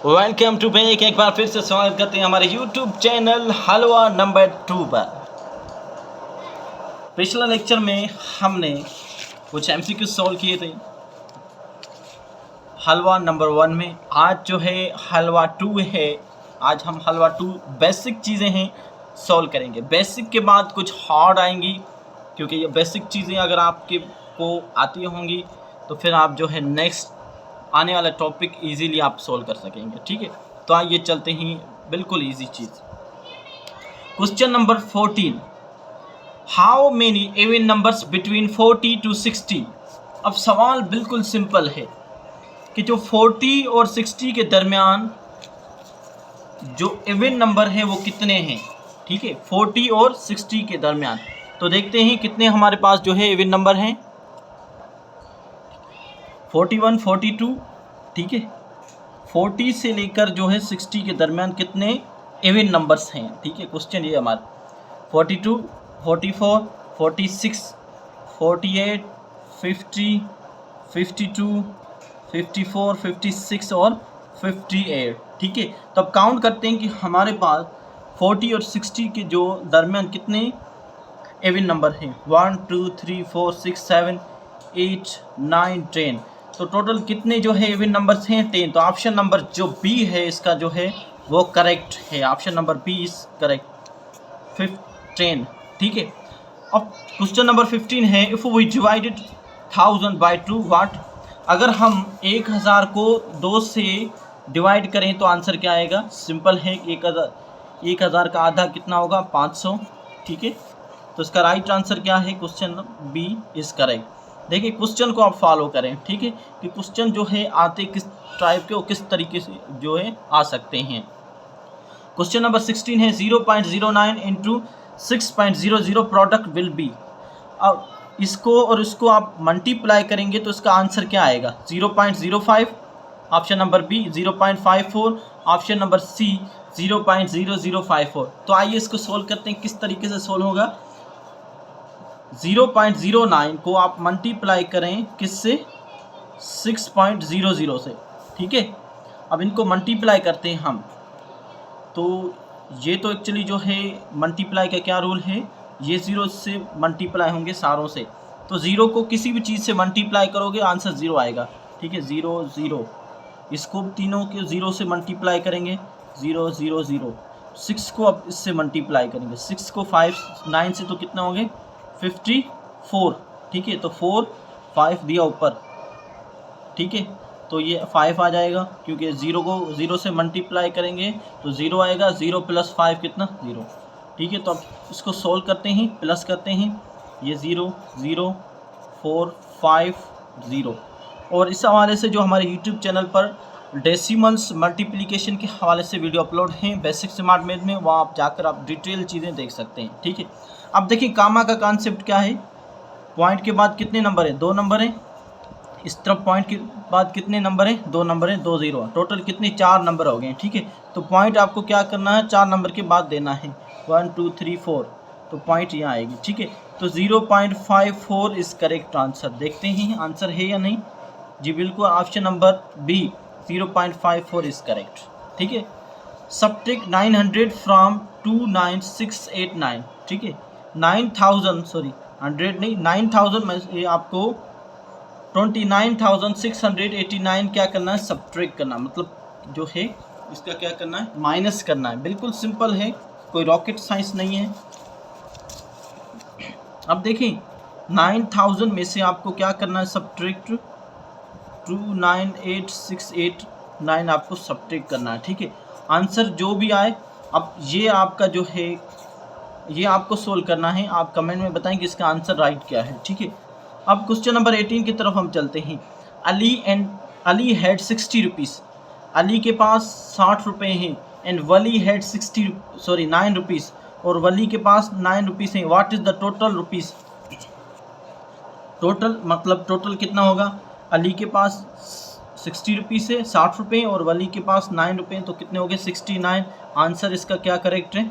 Welcome to back. एक बार फिर से स्वागत करते हैं हमारे यूट्यूब चैनल हलवा नंबर 2 पर। पिछला लेक्चर में हमने कुछ एमसीक्यू सॉल्व किए थे हलवा नंबर 1 में। आज जो है हलवा 2 है। आज हम हलवा 2 बेसिक चीज़ें हैं सॉल्व करेंगे। बेसिक के बाद कुछ हार्ड आएंगी, क्योंकि ये बेसिक चीज़ें अगर आपके को आती होंगी तो फिर आप जो है नेक्स्ट आने वाला टॉपिक इजीली आप सोल्व कर सकेंगे। ठीक है, तो आइए चलते हैं बिल्कुल easy cheese. Question number 14, how many even numbers between 40 to 60। अब सवाल बिल्कुल सिंपल है कि जो 40 और 60 के दरमियान जो इवन नंबर है वो कितने हैं। ठीक है, 40 और 60 के दरमियान। तो देखते हैं कितने हमारे पास जो है इवन नंबर हैं। 41, 42, ठीक है, 40 से लेकर जो है 60 के दरमियान कितने इवन नंबर्स हैं। ठीक है, क्वेश्चन ये हमारा 42, 44, 46, 48, 50, 52, 54, 56 और 58। ठीक है, तो अब काउंट करते हैं कि हमारे पास 40 और 60 के जो दरमियान कितने इवन नंबर हैं। 1, 2, 3, 4, 6, 7, 8, 9, 10। तो टोटल कितने जो है इवन नंबर्स हैं 10। तो ऑप्शन नंबर जो बी है इसका जो है वो करेक्ट है। Option number B is correct, 10। ठीक है, अब क्वेश्चन नंबर 15 है, if we divided 1000 by 2 what. अगर हम 1000 को 2 से डिवाइड करें तो आंसर क्या आएगा। सिंपल है, 1000 का आधा कितना होगा, 500। ठीक है, तो इसका राइट आंसर क्या है, क्वेश्चन बी इज करेक्ट। देखिए क्वेश्चन को आप फॉलो करें। ठीक है, कि क्वेश्चन जो है आते किस टाइप के और किस तरीके से जो है आ सकते हैं। क्वेश्चन नंबर 16 है, 0.09 इंटू 6.00 प्रोडक्ट विल बी। अब इसको और इसको आप मल्टीप्लाई करेंगे तो इसका आंसर क्या आएगा, 0.05, option number B 0.54, option number C 0.0054। तो आइए इसको सोल्व करते हैं। किस तरीके से सोल्व होगा, 0.09 को आप मल्टीप्लाई करें किससे, 6.00 से। ठीक है, अब इनको मल्टीप्लाई करते हैं हम। तो ये तो एक्चुअली जो है मल्टीप्लाई का क्या रूल है, ये 0 से मल्टीप्लाई होंगे सारों से। तो 0 को किसी भी चीज़ से मल्टीप्लाई करोगे आंसर 0 आएगा। ठीक है, 0 0, इसको तीनों के 0 से मल्टीप्लाई करेंगे 0 0 0। 6 को अब इससे मल्टीप्लाई करेंगे, 6 को 5 9 से तो कितना हो गए 54। ठीक है, तो 4 5 दिया ऊपर। ठीक है, तो ये 5 आ जाएगा, क्योंकि 0 को 0 से मल्टीप्लाई करेंगे तो 0 आएगा। 0 + 5 कितना, 0। ठीक है, तो अब इसको सोल्व करते हैं, प्लस करते हैं, ये 0 0 4 5 0। और इस हवाले से जो हमारे यूट्यूब चैनल पर डेसिमल्स मल्टीप्लिकेशन के हवाले से वीडियो अपलोड हैं बेसिक स्मार्ट मैथ में, वहाँ आप जाकर आप डिटेल चीज़ें देख सकते हैं। ठीक है, अब देखिए कामा का कॉन्सेप्ट क्या है। पॉइंट के बाद कितने नंबर हैं, 2 नंबर हैं। इस तरफ पॉइंट के बाद कितने नंबर हैं, 2 नंबर हैं, 2 0। टोटल कितने, 4 नंबर हो गए। ठीक है, तो पॉइंट आपको क्या करना है, 4 नंबर के बाद देना है, 1 2 3 4। तो पॉइंट यहाँ आएगी। ठीक है, तो 0.54 इज करेक्ट आंसर। देखते हैं आंसर है या नहीं। जी बिल्कुल, option number B 0.54 is correct. ठीक है, सब्ट्रैक्ट 900 फ्रॉम 29689। ठीक है, 9000 सॉरी 100 नहीं, 9000 में से आपको 29,689 क्या करना है, सब्ट्रैक्ट करना, मतलब जो है इसका क्या करना है, माइनस करना है। बिल्कुल सिंपल है, कोई रॉकेट साइंस नहीं है। अब देखिए 9000 में से आपको क्या करना है, सब्ट्रैक्ट 298,689 आपको सब्ट्रैक्ट करना है। ठीक है, आंसर जो भी आए, अब ये आपका जो है ये आपको सोल्व करना है। आप कमेंट में बताएं कि इसका आंसर राइट क्या है। ठीक है, अब क्वेश्चन नंबर 18 की तरफ हम चलते हैं। Ali had 60 rupees. अली के पास 60 रुपये हैं। एंड वली हैड 9 रुपीज़, और वली के पास 9 रुपीज़ हैं। What is the total rupees. Total मतलब टोटल कितना होगा, अली के पास 60 रुपीज़ है, 60 रुपये, और वली के पास 9 रुपये, तो कितने हो गए, 69। आंसर इसका क्या करेक्ट है,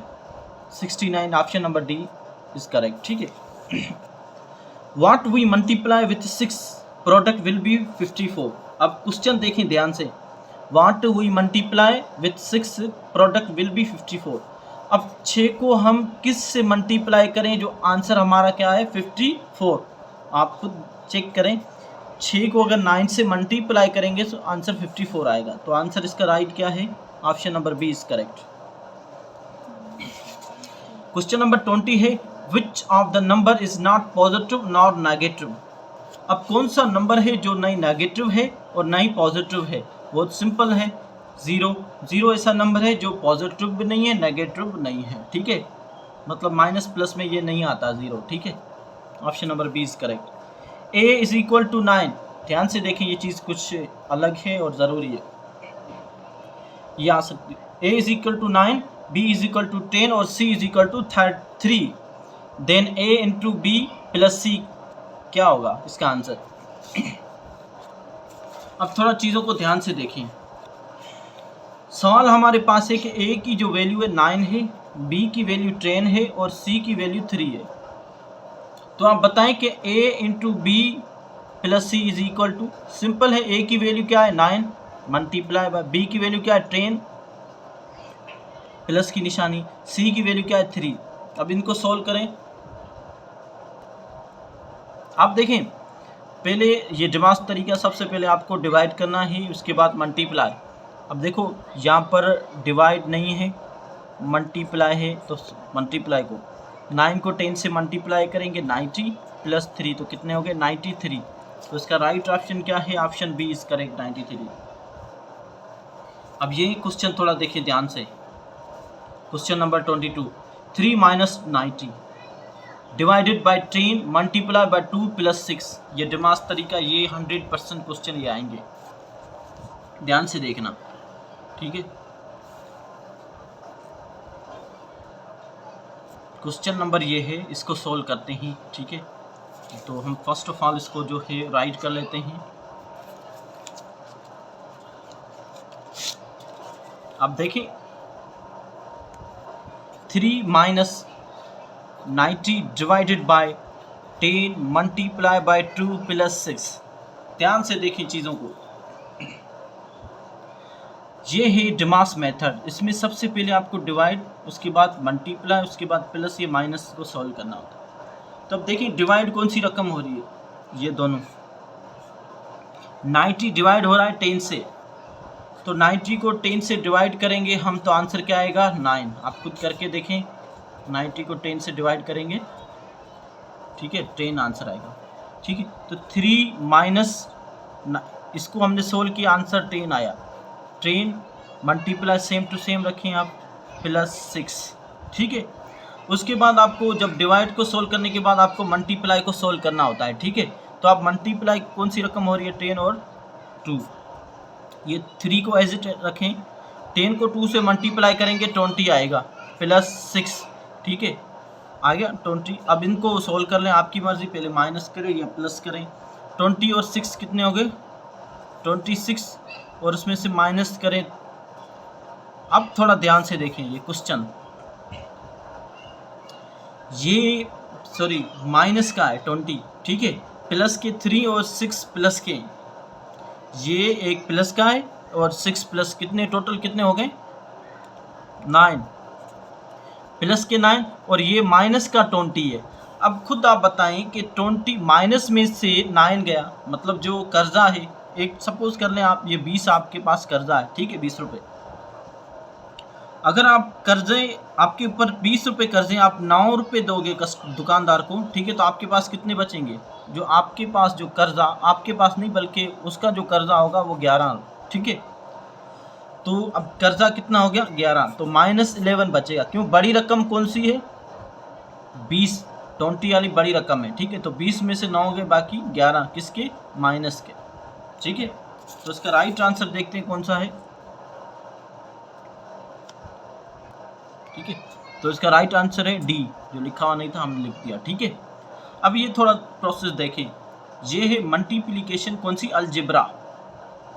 69। Option number D is correct. ठीक है, what we multiply with 6 product will be 54। अब क्वेश्चन देखें ध्यान से, what we multiply with 6 product will be 54। अब 6 को हम किस से मल्टीप्लाई करें जो आंसर हमारा क्या है 54। आप खुद चेक करें, 6 को अगर 9 से मल्टीप्लाई करेंगे तो आंसर 54 आएगा। तो आंसर इसका राइट क्या है, option number B is correct. Question number 20 है which of the number is not positive nor negative. अब कौन सा नंबर है जो नहीं नेगेटिव है और नहीं पॉजिटिव है। बहुत सिंपल है, 0। 0 ऐसा नंबर है जो पॉजिटिव भी नहीं है नेगेटिव भी नहीं है, ठीक है, मतलब माइनस प्लस में ये नहीं आता 0, ठीक है। Option number B is correct. a is equal to 9, ध्यान से देखें ये चीज़ कुछ अलग है और ज़रूरी है, ये आ सकती है। a is equal to 9, b is equal to 10 और c is equal to 3, then a into B plus c क्या होगा इसका आंसर। अब थोड़ा चीज़ों को ध्यान से देखें। सवाल हमारे पास है कि a की जो वैल्यू है 9 है, b की वैल्यू 10 है और c की वैल्यू 3 है। तो आप बताएं कि a into B plus c is equal to, simple है, a की वैल्यू क्या है 9 मल्टीप्लाई बाय b की वैल्यू क्या है 10 प्लस की निशानी, c की वैल्यू क्या है 3। अब इनको सॉल्व करें। आप देखें पहले ये डिवांस तरीका, सबसे पहले आपको डिवाइड करना है, उसके बाद मल्टीप्लाई। अब देखो यहाँ पर डिवाइड नहीं है मल्टीप्लाई है, तो मल्टीप्लाई को 9 को 10 से मल्टीप्लाई करेंगे 90 प्लस 3 तो कितने हो गए 93। तो इसका राइट ऑप्शन क्या है, ऑप्शन बी इज करेक्ट 93। अब ये क्वेश्चन थोड़ा देखिए ध्यान से। Question number 22, 3 minus 90 divided by 10 multiply by 2 plus 6। ये डिमास तरीका, ये 100% क्वेश्चन ये आएंगे, ध्यान से देखना, ठीक है। क्वेश्चन नंबर ये है, इसको सोल्व करते हैं, ठीक है। तो हम फर्स्ट ऑफ ऑल इसको जो है राइट कर लेते हैं। अब देखिए 3 minus 90 divided by 10 multiply by 2 plus 6। ध्यान से देखिए चीज़ों को, ये है डिमास मेथड। इसमें सबसे पहले आपको डिवाइड, उसके बाद मल्टीप्लाई, उसके बाद प्लस, ये माइनस को सॉल्व करना होता है। तो अब देखिए डिवाइड कौन सी रकम हो रही है, ये दोनों 90 डिवाइड हो रहा है 10 से, तो 90 को 10 से डिवाइड करेंगे हम तो आंसर क्या आएगा 9। आप खुद करके देखें, 90 को 10 से डिवाइड करेंगे, ठीक है, 10 आंसर आएगा, ठीक है। तो 3 माइनस, इसको हमने सोल्व किया, आंसर 10 आया। 10 मल्टीप्लाई सेम टू सेम रखें आप प्लस 6, ठीक है। उसके बाद आपको जब डिवाइड को सोल्व करने के बाद आपको मल्टीप्लाई को सोल्व करना होता है, ठीक है। तो आप मल्टीप्लाई कौन सी रकम हो रही है 10 और 2, ये 3 को एज इट रखें, 10 को 2 से मल्टीप्लाई करेंगे 20 आएगा प्लस 6, ठीक है, आ गया 20। अब इनको सोल्व कर लें, आपकी मर्ज़ी, पहले माइनस करें या प्लस करें। 20 और 6 कितने हो गए 26, और उसमें से माइनस करें। अब थोड़ा ध्यान से देखें ये क्वेश्चन, ये सॉरी माइनस का है 20, ठीक है, प्लस के 3 और 6 प्लस के, ये एक प्लस का है और 6 प्लस, कितने टोटल कितने हो गए 9, प्लस के 9 और ये माइनस का 20 है। अब खुद आप बताएं कि 20 माइनस में से 9 गया, मतलब जो कर्जा है, एक सपोज कर लें आप, ये 20 आपके पास कर्जा है, ठीक है, 20 रुपये। अगर आप कर्जे, आपके ऊपर 20 रुपये कर्जे, आप 9 रुपये दोगे दुकानदार को, ठीक है, तो आपके पास कितने बचेंगे, जो आपके पास जो कर्जा, आपके पास नहीं बल्कि उसका जो कर्जा होगा वो 11, ठीक है। तो अब कर्जा कितना हो गया 11, तो -11 बचेगा, क्यों, बड़ी रकम कौन सी है 20, 20 वाली बड़ी रकम है, ठीक है। तो 20 में से 9 हो गए, बाकी 11 किसके, माइनस के, ठीक है। तो इसका राइट आंसर देखते हैं कौन सा है, ठीक है। तो इसका राइट आंसर है डी, जो लिखा हुआ नहीं था हमने लिख दिया, ठीक है। अब ये थोड़ा प्रोसेस देखें, ये है मल्टीप्लिकेशन, कौन सी, अलजेब्रा।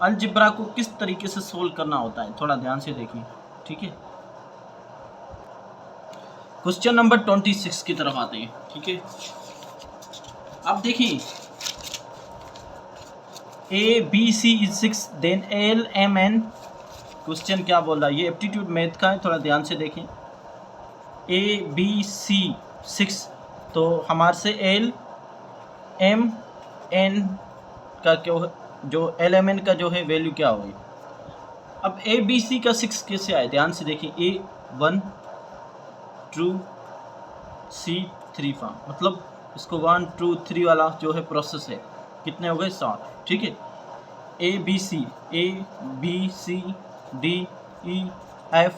अलजेब्रा को किस तरीके से सोल्व करना होता है, थोड़ा ध्यान से देखिए, ठीक है। क्वेश्चन नंबर 26 की तरफ आते हैं, ठीक है। अब देखिए A B C is 6, then L M N question क्या बोल रहा है, ये एप्टीट्यूड मैथ का है, थोड़ा ध्यान से देखें। ABC 6, तो हमारे से LMN का क्या जो LMN का जो है वैल्यू क्या होगी। अब ABC का 6 कैसे आए, ध्यान से देखिए। A1 2 C3 फॉर्म, मतलब इसको 1 2 3 वाला जो है प्रोसेस है, कितने हो गए 7, ठीक है। ABC D E F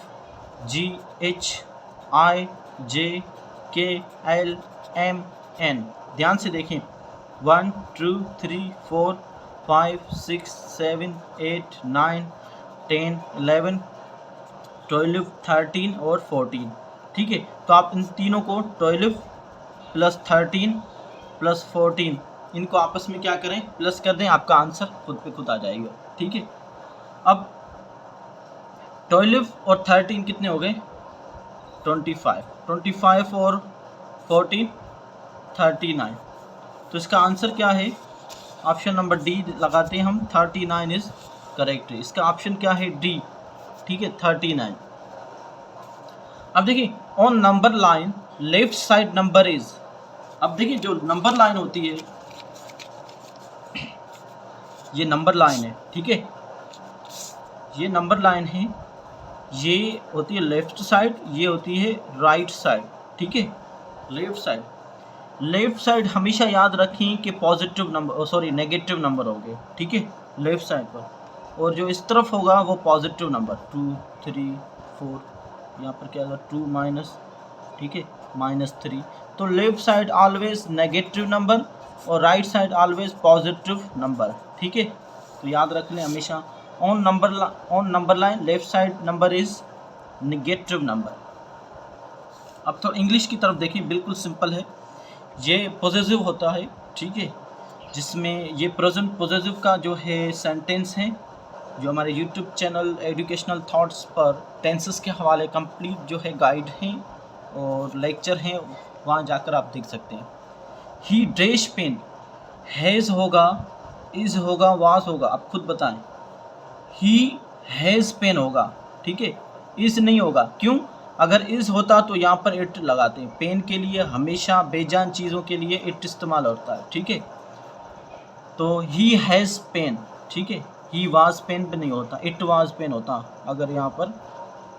G H I J K L M N, ध्यान से देखें। 1 2 3 4 5 6 7 8 9 10 11 12 13 और 14, ठीक है। तो आप इन तीनों को 12 प्लस 13 प्लस 14 इनको आपस में क्या करें, प्लस कर दें, आपका आंसर खुद पे खुद आ जाएगा, ठीक है। अब 12 और 13 कितने हो गए 25 और 14 39, तो इसका आंसर क्या है, ऑप्शन नंबर डी लगाते हैं हम, 39 इज करेक्ट है। इसका ऑप्शन क्या है, डी, ठीक है, 39। अब देखिए, on number line left side number is, अब देखिए जो नंबर लाइन होती है, ये नंबर लाइन है, ठीक है, ये नंबर लाइन है, ये होती है लेफ्ट साइड, ये होती है राइट साइड, ठीक है। लेफ्ट साइड हमेशा याद रखें कि positive number, sorry negative number होंगे, ठीक है, लेफ्ट साइड पर, और जो इस तरफ होगा वो पॉजिटिव नंबर 2 3 4, यहाँ पर क्या होगा 2 माइनस, ठीक है, -3। तो left side always negative number और right side always positive number, ठीक है। तो याद रख लें हमेशा, on number line left side number is negative number. अब थोड़ा इंग्लिश की तरफ देखिए, बिल्कुल सिंपल है, ये पॉजिटिव होता है, ठीक है, जिसमें ये प्रेजेंट पॉजिटिव का जो है सेंटेंस है, जो हमारे यूट्यूब चैनल एजुकेशनल थॉट्स पर टेंसेस के हवाले कंप्लीट जो है गाइड हैं और लेक्चर हैं, वहाँ जाकर आप देख सकते हैं। ही ड्रेस पेन, हैज़ होगा, इज़ होगा, वाज होगा, आप खुद बताएं। ही हैज़ पेन होगा, ठीक है, इज़ नहीं होगा, क्यों, अगर इज़ होता तो यहाँ पर इट लगाते हैं। पेन के लिए हमेशा बेजान चीज़ों के लिए इट इस्तेमाल होता है, ठीक है। तो ही हैज़ पेन, ठीक है, ही वाज पेन भी नहीं होता, इट वाज पेन होता, अगर यहाँ पर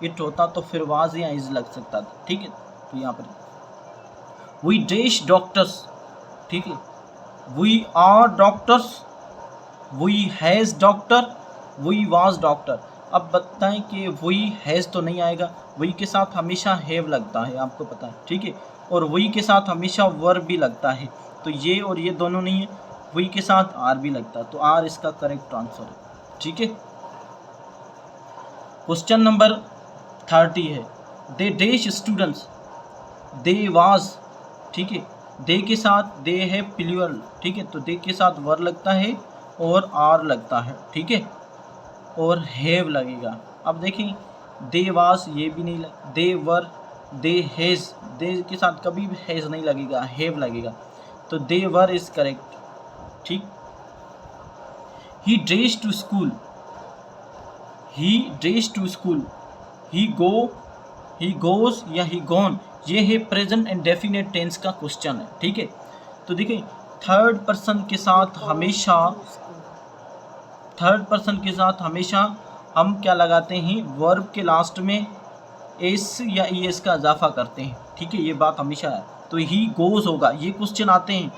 इट होता तो फिर वाज या इज़ लग सकता था, ठीक है। तो यहाँ पर वी डैश डॉक्टर्स, ठीक है, we are doctors, we has doctor, we was doctor. अब बताएं कि वी हैज़ तो नहीं आएगा, वी के साथ हमेशा हैव लगता है, आपको पता है, ठीक है, और वी के साथ हमेशा वर्ब भी लगता है, तो ये और ये दोनों नहीं है, वी के साथ आर भी लगता है, तो आर इसका करेक्ट आंसर है, ठीक है। क्वेश्चन नंबर 30 है, they dash students, they was, ठीक है, दे के साथ दे है प्लूरल, ठीक है, तो दे के साथ वर लगता है और आर लगता है, ठीक है, और हैव लगेगा। अब देखिए, दे वाज ये भी नहीं दे वर, दे हैज़, दे के साथ कभी भी हैज़ नहीं लगेगा, हैव लगेगा, तो दे वर इज करेक्ट, ठीक। He dress to school, he dress to school, he goes या ही गॉन, ये है प्रेजेंट एंड डेफिनेट टेंस का क्वेश्चन है, ठीक है। तो देखिए, थर्ड पर्सन के साथ हमेशा हम क्या लगाते हैं, वर्ब के लास्ट में एस या ई एस का इजाफा करते हैं, ठीक है, ये बात हमेशा है। तो ही गोज होगा, ये क्वेश्चन आते हैं,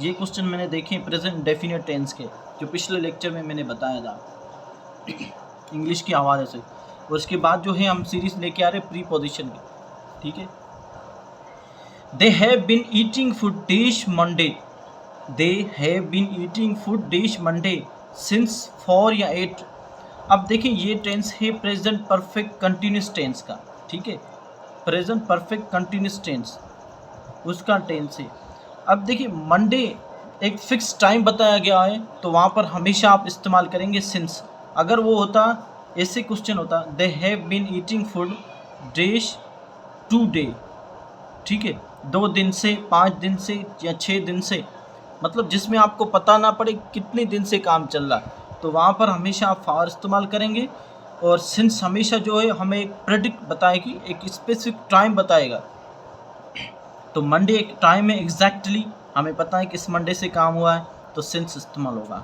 ये क्वेश्चन मैंने देखे प्रेजेंट डेफिनेट टेंस के, जो पिछले लेक्चर में मैंने बताया था इंग्लिश के हवाले से। और उसके बाद जो है हम सीरीज लेके आ रहे प्रीपोजिशन की, ठीक है। They have been eating food dish Monday, they have been eating food dish Monday since 4 या 8। अब देखिए, ये टेंस है प्रेजेंट परफेक्ट कंटिन्यूस टेंस का, ठीक है, प्रेजेंट परफेक्ट कंटिन्यूस टेंस उसका टेंस है। अब देखिए, मंडे एक फिक्स टाइम बताया गया है, तो वहाँ पर हमेशा आप इस्तेमाल करेंगे सिंस। अगर वो होता, ऐसे क्वेश्चन होता, they have been eating food dish 2 day, ठीक है, 2 दिन से, 5 दिन से या 6 दिन से, मतलब जिसमें आपको पता ना पड़े कितने दिन से काम चल रहा है, तो वहाँ पर हमेशा आप फॉर इस्तेमाल करेंगे। और सिंस हमेशा जो है हमें एक प्रेडिक्ट बताएगी, एक स्पेसिफिक टाइम बताएगा। तो मंडे एक टाइम है एग्जैक्टली, हमें पता है कि इस मंडे से काम हुआ है, तो सिंस इस्तेमाल होगा।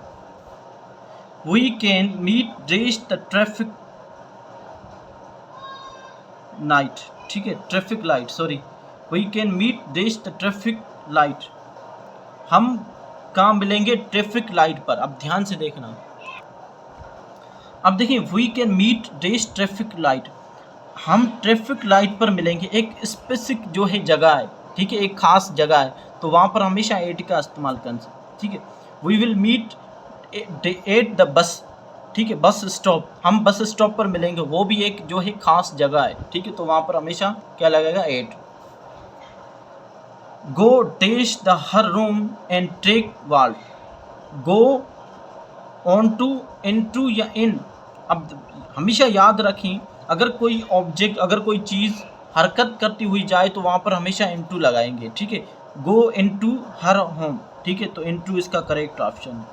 We can meet rest the traffic night, ठीक है, traffic light, sorry, we can meet rest the traffic light, हम कहाँ मिलेंगे, ट्रैफिक लाइट पर। अब ध्यान से देखना, अब देखिए we can meet rest traffic light, हम ट्रैफिक लाइट पर मिलेंगे, एक स्पेसिफिक जो है जगह है, ठीक है, एक खास जगह है, तो वहाँ पर हमेशा एट का इस्तेमाल करना, ठीक है। We will meet at the bus, ठीक है, बस स्टॉप, हम बस स्टॉप पर मिलेंगे, वो भी एक जो है खास जगह है, ठीक है, तो वहाँ पर हमेशा क्या लगेगा, at. Go dash the her room and take vault, go on to, in to या इन। अब हमेशा याद रखें, अगर कोई ऑब्जेक्ट, अगर कोई चीज़ हरकत करती हुई जाए तो वहाँ पर हमेशा इनटू लगाएंगे, ठीक है। गो इनटू हर होम, ठीक है, तो इनटू इसका करेक्ट ऑप्शन है।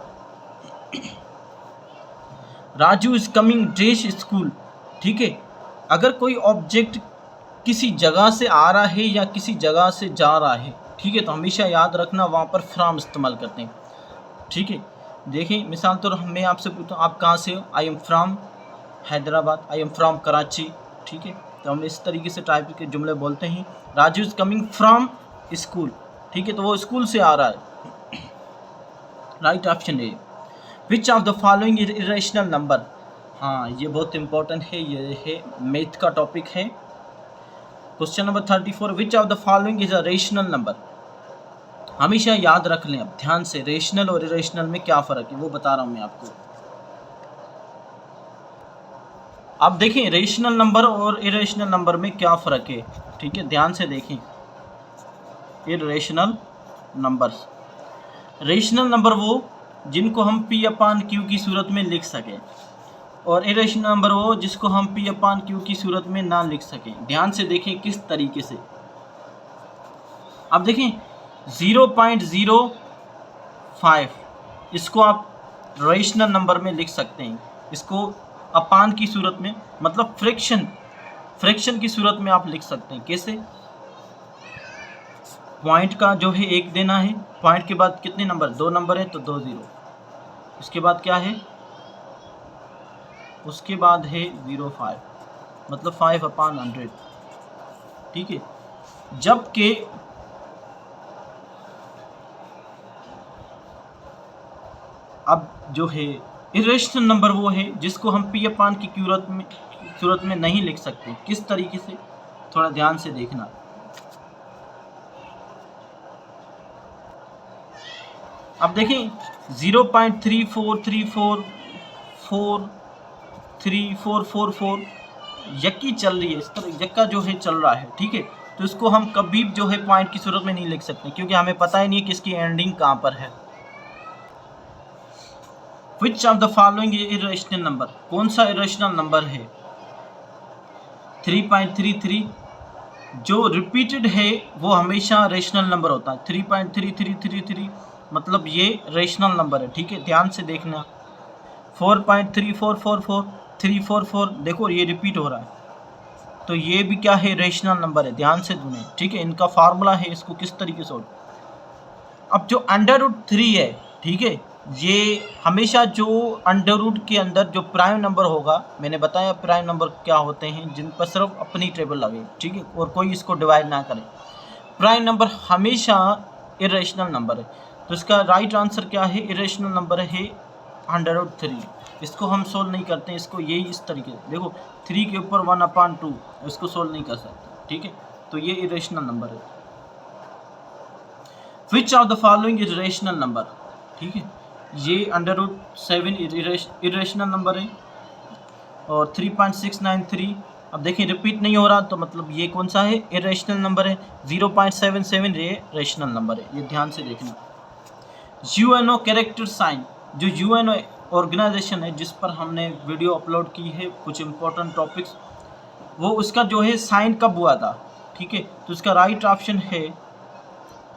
Raju is coming dash school, ठीक है, अगर कोई ऑब्जेक्ट किसी जगह से आ रहा है या किसी जगह से जा रहा है, ठीक है, तो हमेशा याद रखना वहाँ पर फ्रॉम इस्तेमाल करते हैं, ठीक है। देखिए मिसाल तो मैं आपसे पूछता हूँ आप कहाँ से हो, I am from Hyderabad, I am from Karachi, ठीक है, तो हम इस तरीके से टाइप के जुमले बोलते हैं। Raju is coming from school, ठीक है, तो वो स्कूल से आ रहा है, राइट ऑप्शन है। Which of the following is irrational number, हाँ ये बहुत इंपॉर्टेंट है, ये है मैथ का टॉपिक है। Question number 34, which of the following is a rational number, हमेशा याद रख लें। अब ध्यान से, रेशनल और इरेशनल में क्या फ़र्क है वो बता रहा हूँ मैं आपको। अब देखें रेशनल नंबर और इरेशनल नंबर में क्या फ़र्क है, ठीक है, ध्यान से देखें। इरेशनल नंबर्स, रेशनल नंबर वो जिनको हम P/Q की सूरत में लिख सकें, और इरेशनल नंबर वो जिसको हम P/Q की सूरत में ना लिख सकें। ध्यान से देखें किस तरीके से। अब देखें 0.05 इसको आप रेशनल नंबर में लिख सकते हैं, इसको अपान की सूरत में, मतलब फ्रैक्शन की सूरत में आप लिख सकते हैं। कैसे, पॉइंट का जो है एक देना है, पॉइंट के बाद कितने नंबर, 2 नंबर है तो 2 0, उसके बाद क्या है, उसके बाद है 0.5, मतलब 5/100, ठीक है। जबकि अब जो है इरेशनल नंबर वो है जिसको हम P/Q की सूरत में नहीं लिख सकते। किस तरीके से, थोड़ा ध्यान से देखना। अब देखें 0.34344344 यक्की चल रही है, इस तरह यक्का जो है चल रहा है, ठीक है, तो इसको हम कभी जो है पॉइंट की सूरत में नहीं लिख सकते, क्योंकि हमें पता ही नहीं है कि इसकी एंडिंग कहाँ पर है। Which of the following irrational number, कौन सा इरेशनल नंबर है, 3.33 जो रिपीटेड है वो हमेशा रेशनल नंबर होता है। 3.3333 मतलब ये रेशनल नंबर है, ठीक है, ध्यान से देखना। 4.3444344 देखो ये रिपीट हो रहा है, तो ये भी क्या है, रेशनल नंबर है, ध्यान से सुने, ठीक है। इनका फार्मूला है, इसको किस तरीके से अब जो √3 है, ठीक है, ये हमेशा जो √ के अंदर जो प्राइम नंबर होगा, मैंने बताया प्राइम नंबर क्या होते हैं, जिन पर सिर्फ अपनी टेबल लगे, ठीक है, और कोई इसको डिवाइड ना करे। प्राइम नंबर हमेशा इरेशनल नंबर है, तो इसका राइट आंसर क्या है, इरेशनल नंबर है √3। इसको हम सोल्व नहीं करते हैं, इसको यही इस तरीके से देखो, 3 के ऊपर 1/2 इसको सोल्व नहीं कर सकते, ठीक है, तो ये इरेशनल नंबर है। Which of the following is rational number, ठीक है, ये √7 इरेशनल नंबर है, और 3.693 अब देखिए रिपीट नहीं हो रहा, तो मतलब ये कौन सा है, इरेशनल नंबर है। 0.77 ये रेशनल नंबर है, ये ध्यान से देखना। UNO कैरेक्टर साइन, जो UNO ऑर्गेनाइजेशन है जिस पर हमने वीडियो अपलोड की है कुछ इंपॉर्टेंट टॉपिक्स, वो उसका जो है साइन कब हुआ था, ठीक है, तो इसका राइट ऑप्शन है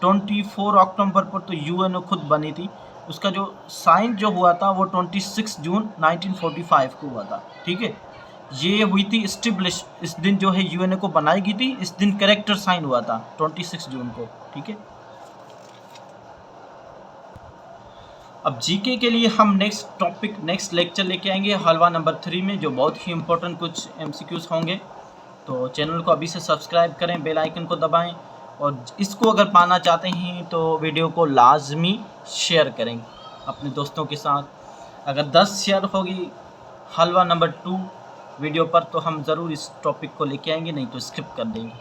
24 अक्टूबर पर तो UNO खुद बनी थी। उसका जो साइन जो हुआ था वो 26 जून 1945 को हुआ था, ठीक है। ये हुई थी इस्टेब्लिश, इस दिन जो है यूएनए को बनाई गई थी, इस दिन कैरेक्टर साइन हुआ था 26 जून को। ठीक है, अब जीके के लिए हम नेक्स्ट टॉपिक, नेक्स्ट लेक्चर लेके आएंगे हलवा नंबर 3 में, जो बहुत ही इंपॉर्टेंट कुछ एमसीक्यूज होंगे। तो चैनल को अभी से सब्सक्राइब करें, बेल आइकन को दबाएं, और इसको अगर पाना चाहते हैं तो वीडियो को लाजमी शेयर करें अपने दोस्तों के साथ। अगर 10 शेयर होगी हलवा नंबर 2 वीडियो पर तो हम ज़रूर इस टॉपिक को लेके आएंगे, नहीं तो स्किप कर देंगे।